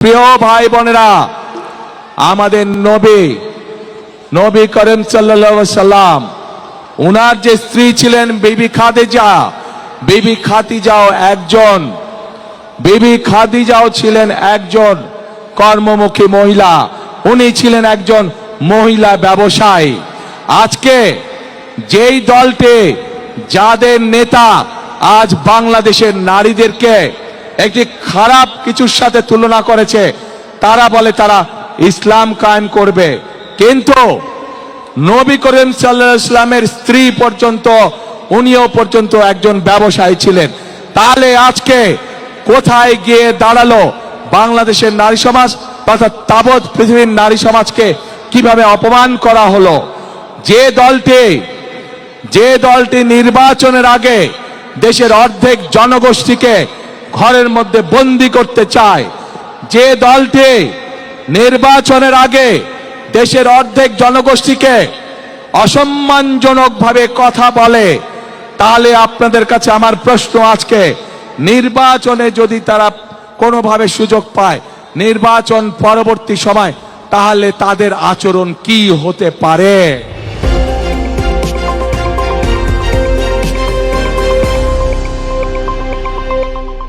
প্রিয় ভাই বোনেরা, আমাদের নবী করিম সাল্লাল্লাহু আলাইহি সাল্লাম ওনার যে স্ত্রী ছিলেন বিবি খাদিজাও ছিলেন একজন কর্মমুখী মহিলা। উনি ছিলেন একজন মহিলা ব্যবসায়ী। আজকে যেই দলটি, যাদের নেতা আজ বাংলাদেশের নারীদেরকে একটি খারাপ কিছুর সাথে তুলনা করেছে, তারা বলে তারা ইসলাম কায়েম করবে, কিন্তু নবী করিম সাল্লাল্লাহু আলাইহি সাল্লামের স্ত্রী পর্যন্ত, উনিও পর্যন্ত একজন ব্যবসায়ী ছিলেন। তাহলে আজকে কোথায় গিয়ে দাঁড়ালো বাংলাদেশের নারী সমাজ, তথা তাবৎ পৃথিবীর নারী সমাজকে কিভাবে অপমান করা হলো? যে দলটি নির্বাচনের আগে দেশের অর্ধেক জনগোষ্ঠীকে ঘরের মধ্যে বন্দী করতে চায়, যে দলটি নির্বাচনের আগে দেশের অর্ধেক জনগোষ্ঠীকে অসম্মানজনকভাবে কথা বলে, তাহলে আপনাদের কাছে আমার প্রশ্ন, আজকে নির্বাচনে যদি তারা কোনোভাবে সুযোগ পায়, নির্বাচন পরবর্তী সময়, তাহলে তাদের আচরণ কি হতে পারে?